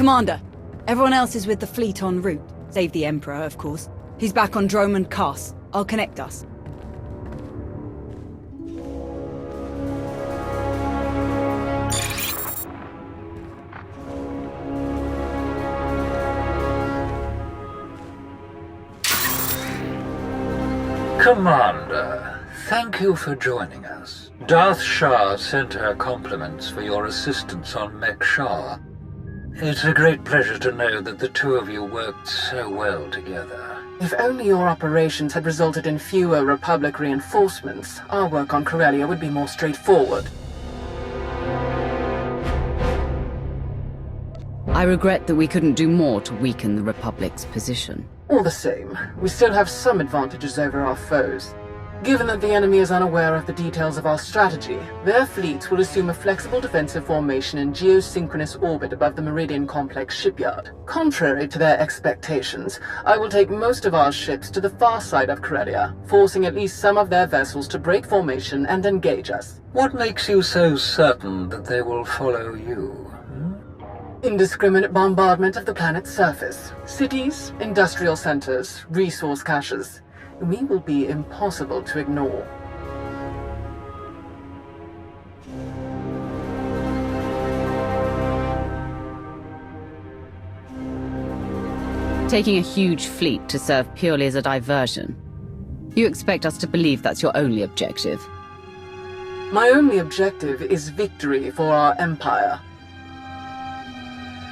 Commander, everyone else is with the fleet en route. Save the Emperor, of course. He's back on Droman Cass. I'll connect us. Commander, thank you for joining us. Darth Shah sent her compliments for your assistance on Mek Shah. It's a great pleasure to know that the two of you worked so well together. If only your operations had resulted in fewer Republic reinforcements, our work on Corellia would be more straightforward. I regret that we couldn't do more to weaken the Republic's position. All the same, we still have some advantages over our foes. Given that the enemy is unaware of the details of our strategy, their fleets will assume a flexible defensive formation in geosynchronous orbit above the Meridian Complex shipyard. Contrary to their expectations, I will take most of our ships to the far side of Corellia, forcing at least some of their vessels to break formation and engage us. What makes you so certain that they will follow you? Indiscriminate bombardment of the planet's surface. Cities, industrial centers, resource caches. We will be impossible to ignore. Taking a huge fleet to serve purely as a diversion. You expect us to believe that's your only objective? My only objective is victory for our Empire.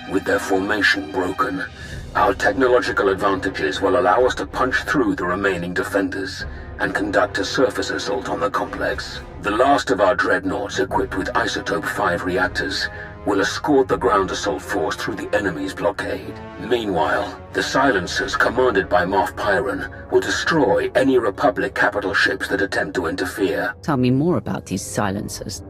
With their formation broken, our technological advantages will allow us to punch through the remaining defenders and conduct a surface assault on the complex. The last of our dreadnoughts equipped with Isotope 5 reactors will escort the ground assault force through the enemy's blockade. Meanwhile, the silencers commanded by Moff Pyron will destroy any Republic capital ships that attempt to interfere. Tell me more about these silencers.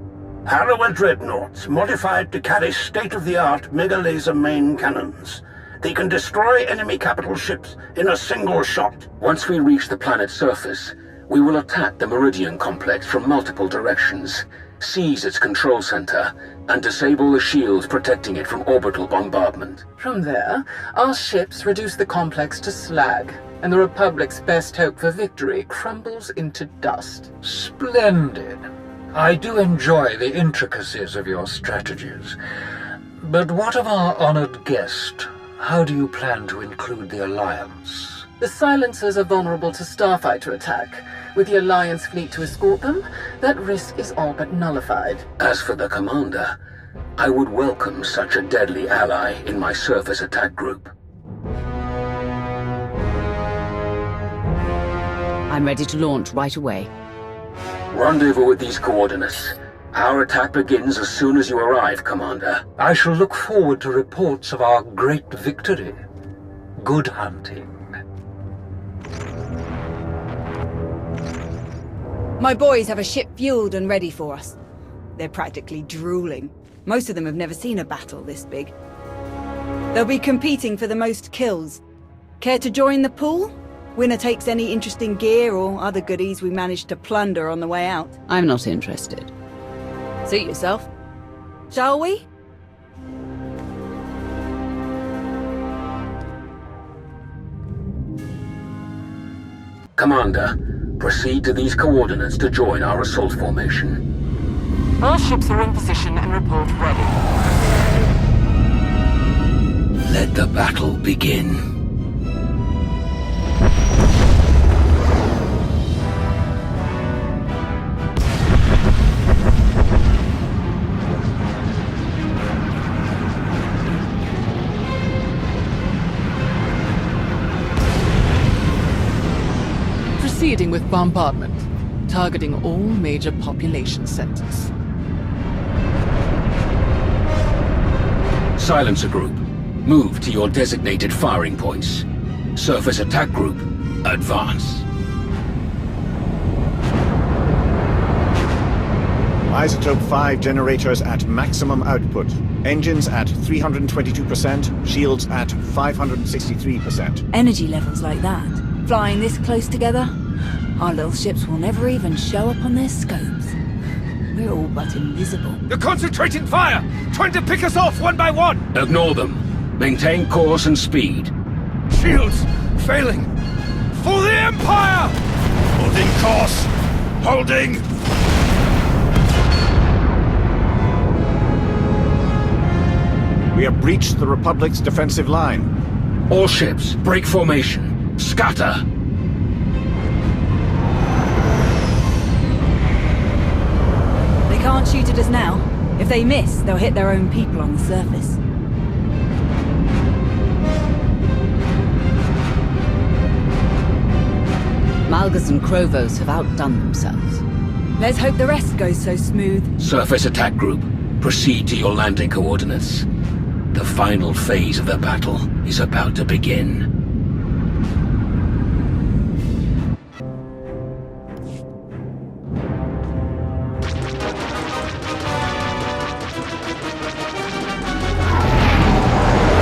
Harrower dreadnoughts, modified to carry state-of-the-art mega-laser main cannons. They can destroy enemy capital ships in a single shot. Once we reach the planet's surface, we will attack the Meridian Complex from multiple directions, seize its control center, and disable the shields protecting it from orbital bombardment. From there, our ships reduce the complex to slag, and the Republic's best hope for victory crumbles into dust. Splendid. I do enjoy the intricacies of your strategies. But what of our honored guest? How do you plan to include the Alliance? The silencers are vulnerable to starfighter attack. With the Alliance fleet to escort them, that risk is all but nullified. As for the Commander, I would welcome such a deadly ally in my surface attack group. I'm ready to launch right away. Rendezvous at these coordinates. Our attack begins as soon as you arrive, Commander. I shall look forward to reports of our great victory. Good hunting. My boys have a ship fueled and ready for us. They're practically drooling. Most of them have never seen a battle this big. They'll be competing for the most kills. Care to join the pool? Winner takes any interesting gear or other goodies we managed to plunder on the way out. I'm not interested. Suit yourself. Shall we? Commander, proceed to these coordinates to join our assault formation. Our ships are in position and report ready. Let the battle begin. Proceeding with bombardment, targeting all major population centers. Silencer Group, move to your designated firing points. Surface Attack Group, advance. Isotope 5 generators at maximum output. Engines at 322%, shields at 563%. Energy levels like that. Flying this close together, our little ships will never even show up on their scopes. We're all but invisible. They're concentrating fire! Trying to pick us off one by one! Ignore them. Maintain course and speed. Shields failing. For the Empire! Holding course. Holding. We have breached the Republic's defensive line. All ships, break formation. Scatter. They can't shoot at us now. If they miss, they'll hit their own people on the surface. Malgus and Krovos have outdone themselves. Let's hope the rest goes so smooth. Surface attack group, proceed to your landing coordinates. The final phase of the battle is about to begin.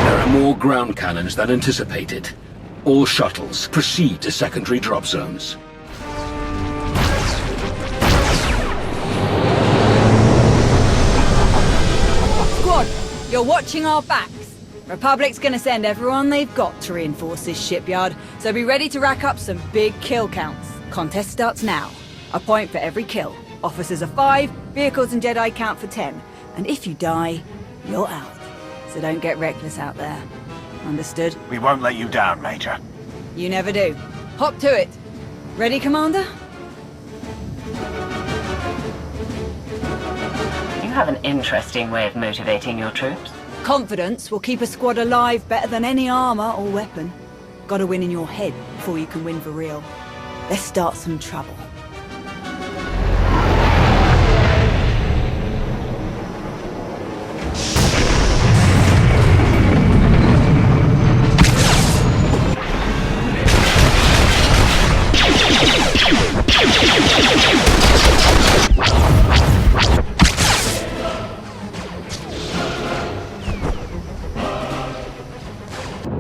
There are more ground cannons than anticipated. All shuttles, proceed to secondary drop zones. Squad, you're watching our backs. Republic's gonna send everyone they've got to reinforce this shipyard, so be ready to rack up some big kill counts. Contest starts now. A point for every kill. Officers are 5, vehicles and Jedi count for 10. And if you die, you're out. So don't get reckless out there. Understood? We won't let you down, Major. You never do. Hop to it. Ready, Commander? You have an interesting way of motivating your troops. Confidence will keep a squad alive better than any armor or weapon. Gotta win in your head before you can win for real. Let's start some trouble.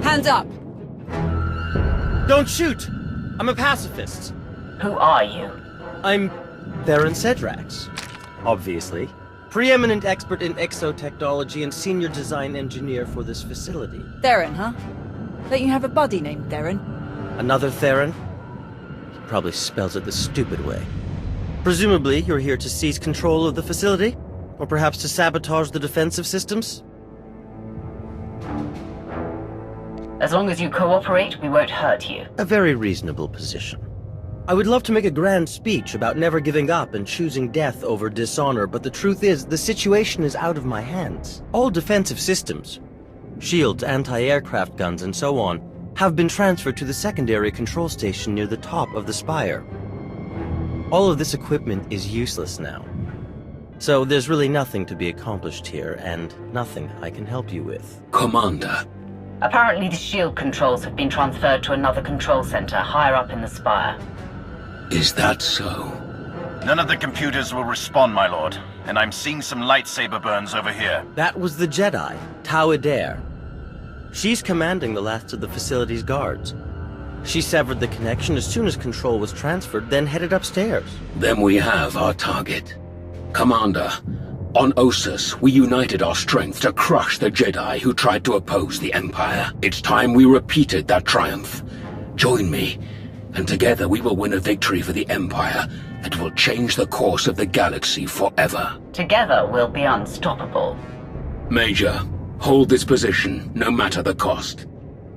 Hands up! Don't shoot! I'm a pacifist. Who are you? I'm Theron Cedrax, obviously. Preeminent expert in exotechnology and senior design engineer for this facility. Theron, huh? Don't you have a buddy named Theron? Another Theron? He probably spells it the stupid way. Presumably, you're here to seize control of the facility? Or perhaps to sabotage the defensive systems? As long as you cooperate, we won't hurt you. A very reasonable position. I would love to make a grand speech about never giving up and choosing death over dishonor, but the truth is, the situation is out of my hands. All defensive systems, shields, anti-aircraft guns, and so on, have been transferred to the secondary control station near the top of the spire. All of this equipment is useless now. So there's really nothing to be accomplished here, and nothing I can help you with. Commander. Apparently the shield controls have been transferred to another control center higher up in the spire. Is that so? None of the computers will respond, my lord. And I'm seeing some lightsaber burns over here. That was the Jedi, Tau Adair. She's commanding the last of the facility's guards. She severed the connection as soon as control was transferred, then headed upstairs. Then we have our target. Commander, on Ossus, we united our strength to crush the Jedi who tried to oppose the Empire. It's time we repeated that triumph. Join me, and together we will win a victory for the Empire that will change the course of the galaxy forever. Together we'll be unstoppable. Major, hold this position, no matter the cost.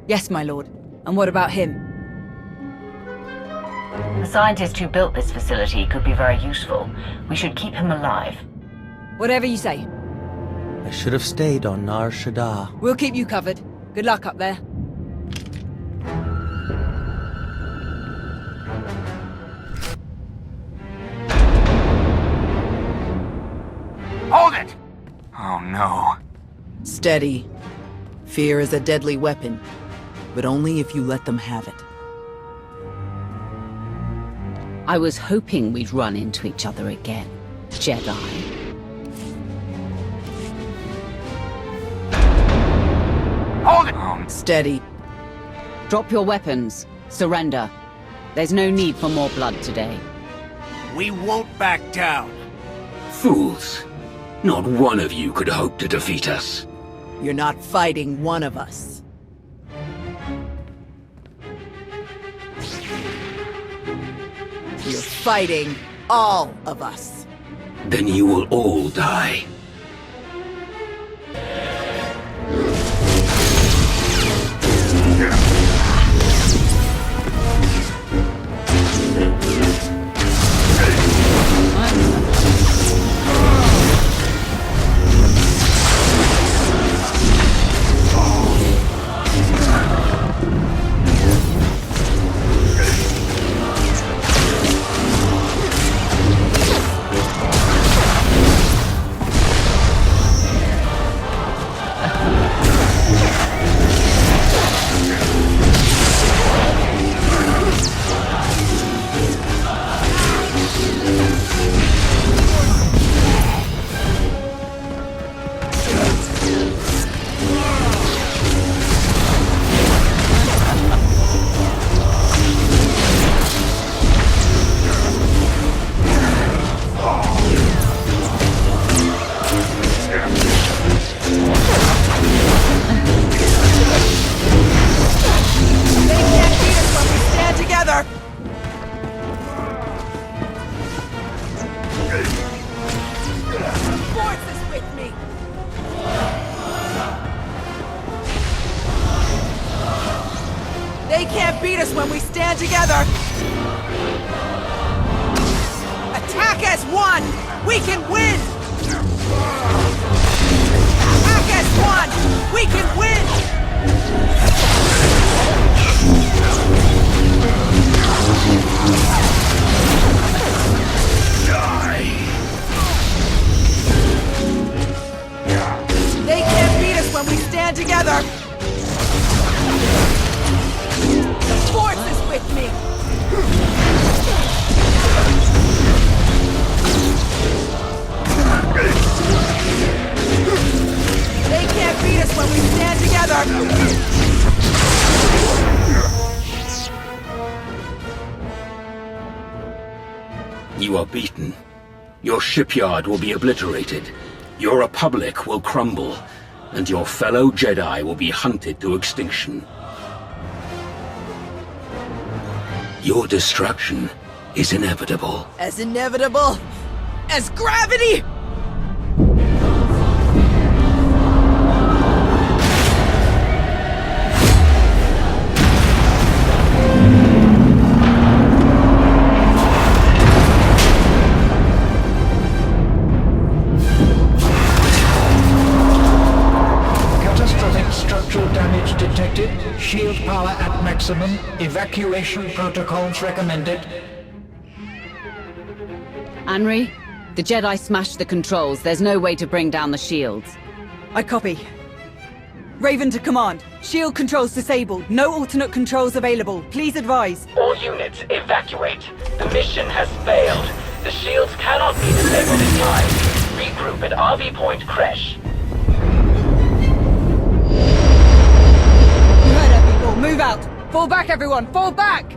Yes, my lord. And what about him? The scientist who built this facility could be very useful. We should keep him alive. Whatever you say. I should have stayed on Nar Shaddaa. We'll keep you covered. Good luck up there. Hold it! Oh no. Steady. Fear is a deadly weapon, but only if you let them have it. I was hoping we'd run into each other again, Jedi. Hold it! Steady. Drop your weapons. Surrender. There's no need for more blood today. We won't back down. Fools. Not one of you could hope to defeat us. You're not fighting one of us. You're fighting all of us. Then you will all die. They can't beat us when we stand together! Attack as one! We can win! Attack as one! We can win! They can't beat us when we stand together! Force is with me! They can't beat us when we stand together! You are beaten. Your shipyard will be obliterated. Your Republic will crumble. And your fellow Jedi will be hunted to extinction. Your destruction is inevitable. As inevitable as gravity! Catastrophic structural damage detected. Shield power at maximum. Evacuation protocols recommended. Anri, the Jedi smashed the controls. There's no way to bring down the shields. I copy. Raven to command. Shield controls disabled. No alternate controls available. Please advise. All units, evacuate. The mission has failed. The shields cannot be disabled in time. Regroup at RV Point Crash. You heard her, people. Move out. Fall back, everyone. Fall back!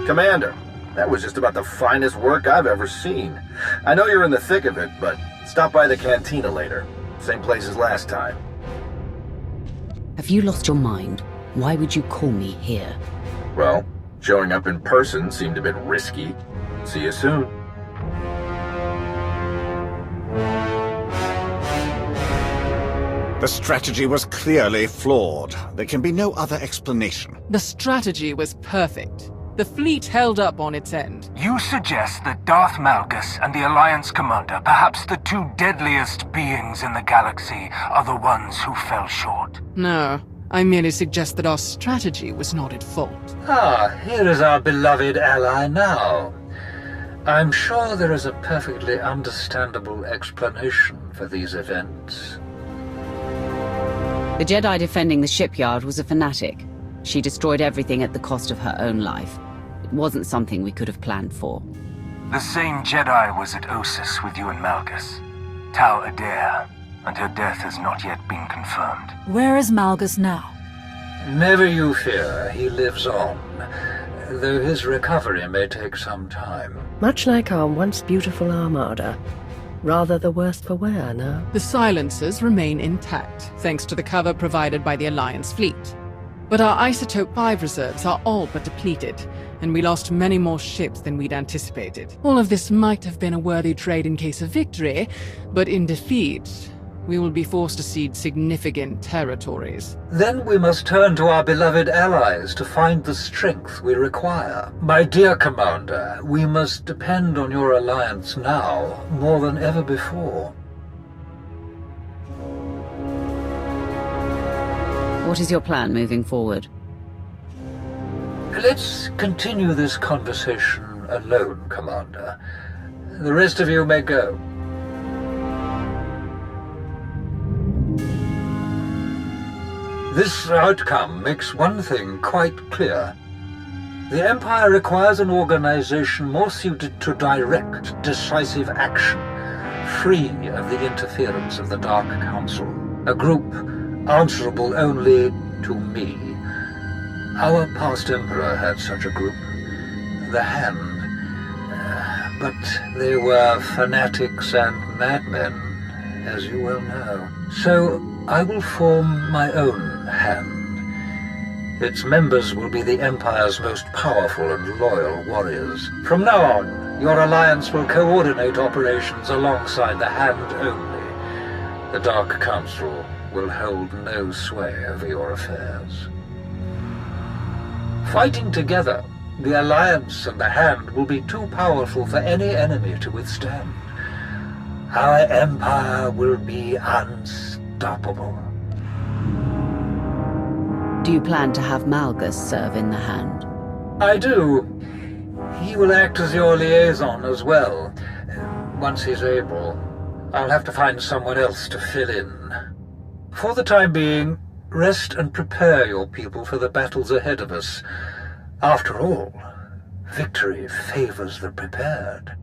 Commander, that was just about the finest work I've ever seen. I know you're in the thick of it, but stop by the cantina later. Same place as last time. Have you lost your mind? Why would you call me here? Well, showing up in person seemed a bit risky. See you soon. The strategy was clearly flawed. There can be no other explanation. The strategy was perfect. The fleet held up on its end. You suggest that Darth Malgus and the Alliance Commander, perhaps the two deadliest beings in the galaxy, are the ones who fell short? No, I merely suggest that our strategy was not at fault. Ah, here is our beloved ally now. I'm sure there is a perfectly understandable explanation for these events. The Jedi defending the shipyard was a fanatic. She destroyed everything at the cost of her own life. It wasn't something we could have planned for. The same Jedi was at Ossus with you and Malgus. Tau Adair, and her death has not yet been confirmed. Where is Malgus now? Never you fear, he lives on, though his recovery may take some time. Much like our once beautiful armada. Rather the worse for wear now. The silencers remain intact, thanks to the cover provided by the Alliance fleet. But our Isotope 5 reserves are all but depleted, and we lost many more ships than we'd anticipated. All of this might have been a worthy trade in case of victory, but in defeat, we will be forced to cede significant territories. Then we must turn to our beloved allies to find the strength we require. My dear Commander, we must depend on your alliance now more than ever before. What is your plan moving forward? Let's continue this conversation alone, Commander. The rest of you may go. This outcome makes one thing quite clear. The Empire requires an organization more suited to direct, decisive action, free of the interference of the Dark Council. A group answerable only to me. Our past Emperor had such a group, the Hand, but they were fanatics and madmen, as you well know. So I will form my own Hand. Its members will be the Empire's most powerful and loyal warriors. From now on, your alliance will coordinate operations alongside the Hand only. The Dark Council will hold no sway over your affairs. Fighting together, the Alliance and the Hand will be too powerful for any enemy to withstand. Our Empire will be unstoppable. Do you plan to have Malgus serve in the Hand? I do. He will act as your liaison as well. Once he's able, I'll have to find someone else to fill in. For the time being, rest and prepare your people for the battles ahead of us. After all, victory favors the prepared.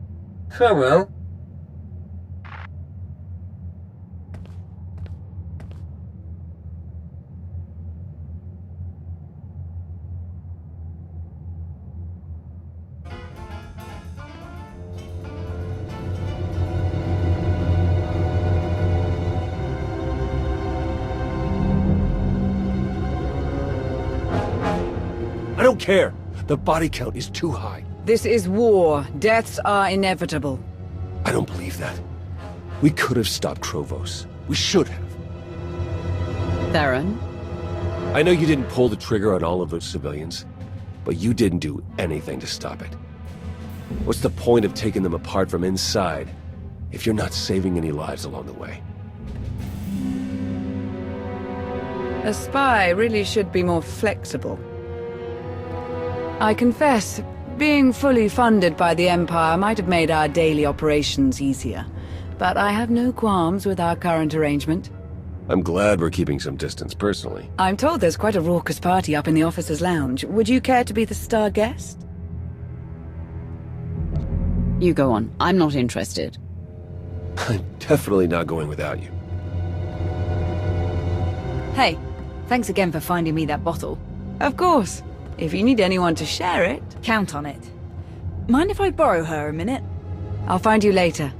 Farewell. I don't care. The body count is too high. This is war. Deaths are inevitable. I don't believe that. We could have stopped Trovos. We should have. Theron? I know you didn't pull the trigger on all of those civilians, but you didn't do anything to stop it. What's the point of taking them apart from inside if you're not saving any lives along the way? A spy really should be more flexible. I confess, being fully funded by the Empire might have made our daily operations easier, but I have no qualms with our current arrangement. I'm glad we're keeping some distance personally. I'm told there's quite a raucous party up in the officers' lounge. Would you care to be the star guest? You go on. I'm not interested. I'm definitely not going without you. Hey, thanks again for finding me that bottle. Of course. If you need anyone to share it, count on it. Mind if I borrow her a minute? I'll find you later.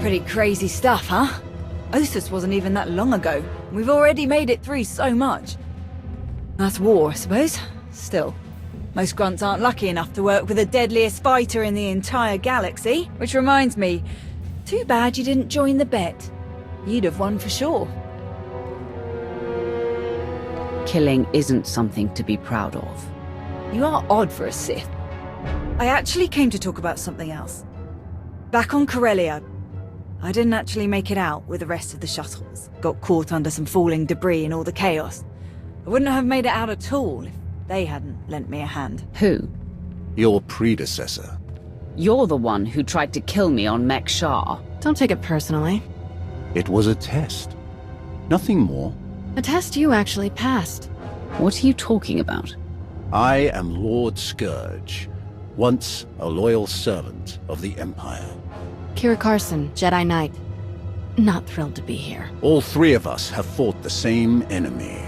Pretty crazy stuff, huh? Ossus wasn't even that long ago. We've already made it through so much. That's war, I suppose. Still, most grunts aren't lucky enough to work with the deadliest fighter in the entire galaxy. Which reminds me, too bad you didn't join the bet. You'd have won for sure. killing isn't something to be proud of. You are odd for a Sith. I actually came to talk about something else. Back on Corellia, I didn't actually make it out with the rest of the shuttles. Got caught under some falling debris and all the chaos. I wouldn't have made it out at all if they hadn't lent me a hand. Who? Your predecessor. You're the one who tried to kill me on Mek Shar. Don't take it personally. It was a test. Nothing more. A test you actually passed. What are you talking about? I am Lord Scourge, once a loyal servant of the Empire. Kira Carson, Jedi Knight. Not thrilled to be here. All three of us have fought the same enemy.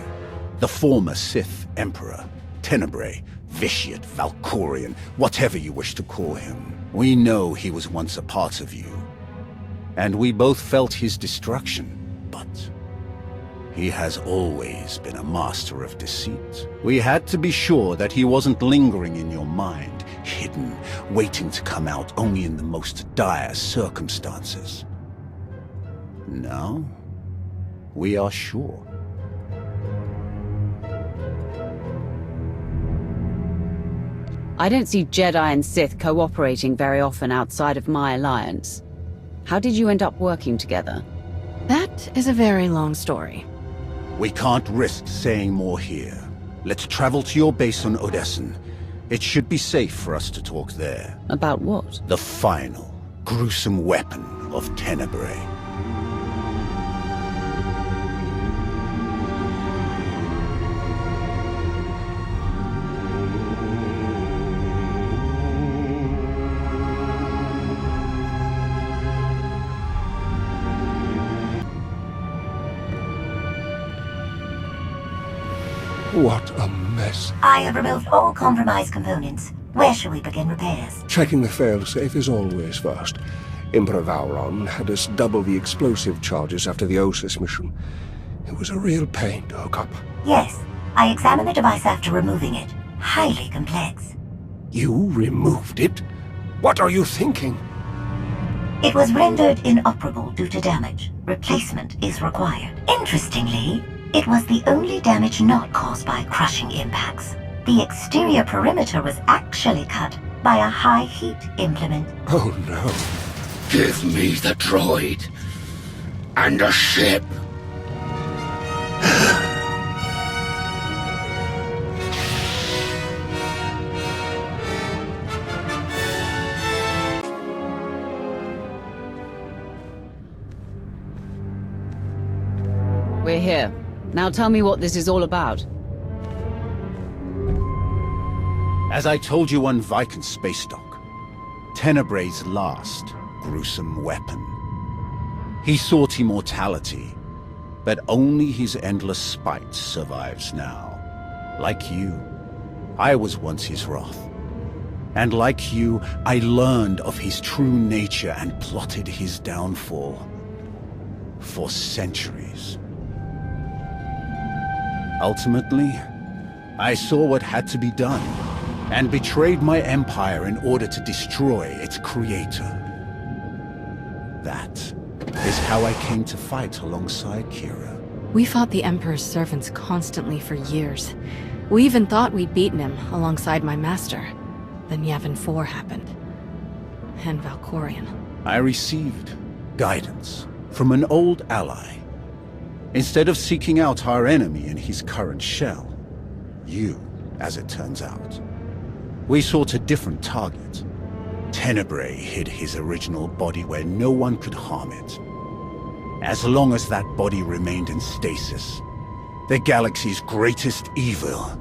The former Sith Emperor, Tenebrae, Vitiate, Valkorion, whatever you wish to call him. We know he was once a part of you. And we both felt his destruction, but he has always been a master of deceit. We had to be sure that he wasn't lingering in your mind, hidden, waiting to come out only in the most dire circumstances. Now, we are sure. I don't see Jedi and Sith cooperating very often outside of my alliance. How did you end up working together? That is a very long story. We can't risk saying more here. Let's travel to your base on Odessen. It should be safe for us to talk there. About what? The final, gruesome weapon of Tenebrae. What a mess. I have removed all compromised components. Where shall we begin repairs? Checking the failsafe is always first. Emperor Vauron had us double the explosive charges after the Osis mission. It was a real pain to hook up. Yes, I examined the device after removing it. Highly complex. You removed it? What are you thinking? It was rendered inoperable due to damage. Replacement is required. Interestingly, it was the only damage not caused by crushing impacts. The exterior perimeter was actually cut by a high heat implement. Oh no. Give me the droid. And a ship. We're here. Now tell me what this is all about. As I told you on Viken Space Dock, Tenebrae's last gruesome weapon. He sought immortality, but only his endless spite survives now. Like you, I was once his wrath. And like you, I learned of his true nature and plotted his downfall. For centuries. Ultimately, I saw what had to be done, and betrayed my empire in order to destroy its creator. That is how I came to fight alongside Kira. We fought the Emperor's servants constantly for years. We even thought we'd beaten him alongside my master. Then Yavin 4 happened. And Valkorion. I received guidance from an old ally. Instead of seeking out our enemy in his current shell, you, as it turns out, we sought a different target. Tenebrae hid his original body where no one could harm it. As long as that body remained in stasis, the galaxy's greatest evil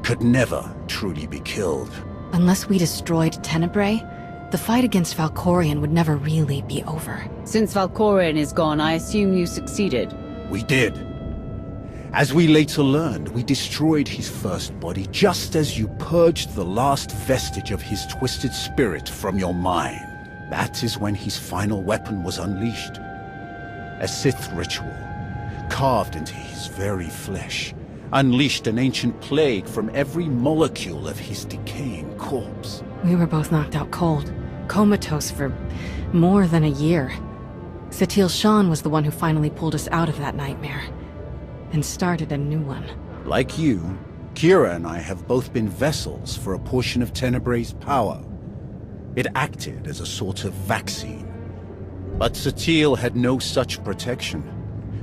could never truly be killed. Unless we destroyed Tenebrae, the fight against Valkorion would never really be over. Since Valkorion is gone, I assume you succeeded. We did. As we later learned, we destroyed his first body just as you purged the last vestige of his twisted spirit from your mind. That is when his final weapon was unleashed. A Sith ritual, carved into his very flesh, unleashed an ancient plague from every molecule of his decaying corpse. We were both knocked out cold, comatose for more than a year. Satil Shan was the one who finally pulled us out of that nightmare, and started a new one. Like you, Kira and I have both been vessels for a portion of Tenebray's power. It acted as a sort of vaccine. But Satele had no such protection,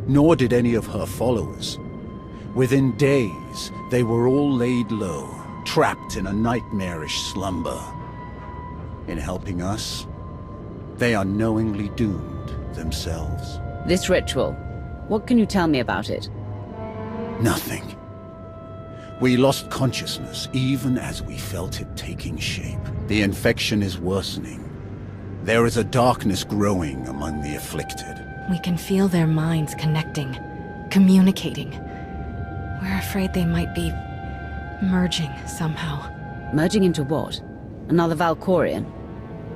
nor did any of her followers. Within days, they were all laid low, trapped in a nightmarish slumber. In helping us, they are knowingly doomed themselves. This ritual, what can you tell me about it? Nothing. We lost consciousness even as we felt it taking shape. The infection is worsening. There is a darkness growing among the afflicted. We can feel their minds connecting, communicating. We're afraid they might be merging somehow. Merging into what? Another Valkorian?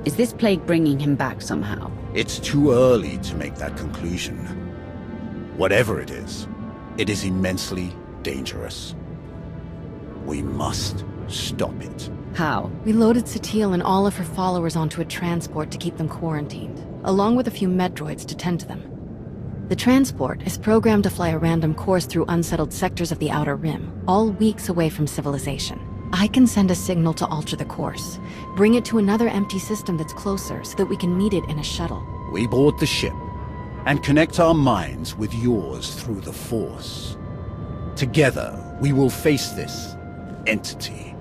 Is this plague bringing him back somehow? It's too early to make that conclusion. Whatever it is immensely dangerous. We must stop it. How? We loaded Satele and all of her followers onto a transport to keep them quarantined, along with a few med droids to tend to them. The transport is programmed to fly a random course through unsettled sectors of the Outer Rim, all weeks away from civilization. I can send a signal to alter the course, bring it to another empty system that's closer so that we can meet it in a shuttle. We board the ship and connect our minds with yours through the Force. Together, we will face this entity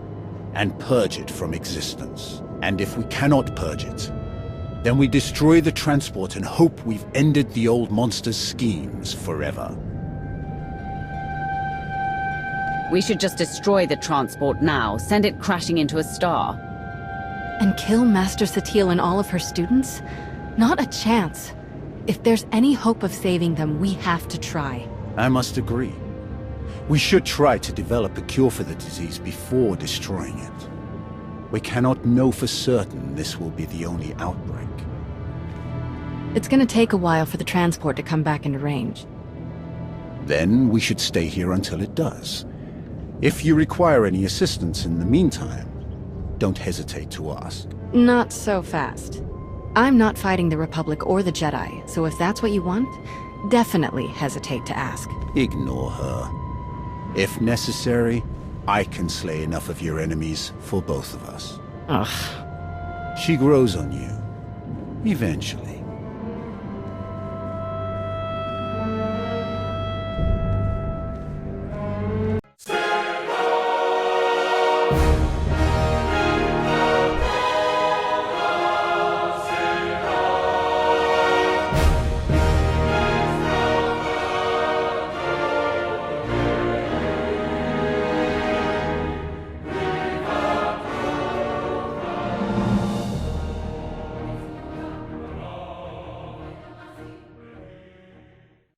and purge it from existence. And if we cannot purge it, then we destroy the transport and hope we've ended the old monster's schemes forever. We should just destroy the transport now, send it crashing into a star. And kill Master Satele and all of her students? Not a chance. If there's any hope of saving them, we have to try. I must agree. We should try to develop a cure for the disease before destroying it. We cannot know for certain this will be the only outbreak. It's gonna take a while for the transport to come back into range. Then we should stay here until it does. If you require any assistance in the meantime, don't hesitate to ask. Not so fast. I'm not fighting the Republic or the Jedi, so if that's what you want, definitely hesitate to ask. Ignore her. If necessary, I can slay enough of your enemies for both of us. Ugh. She grows on you. Eventually.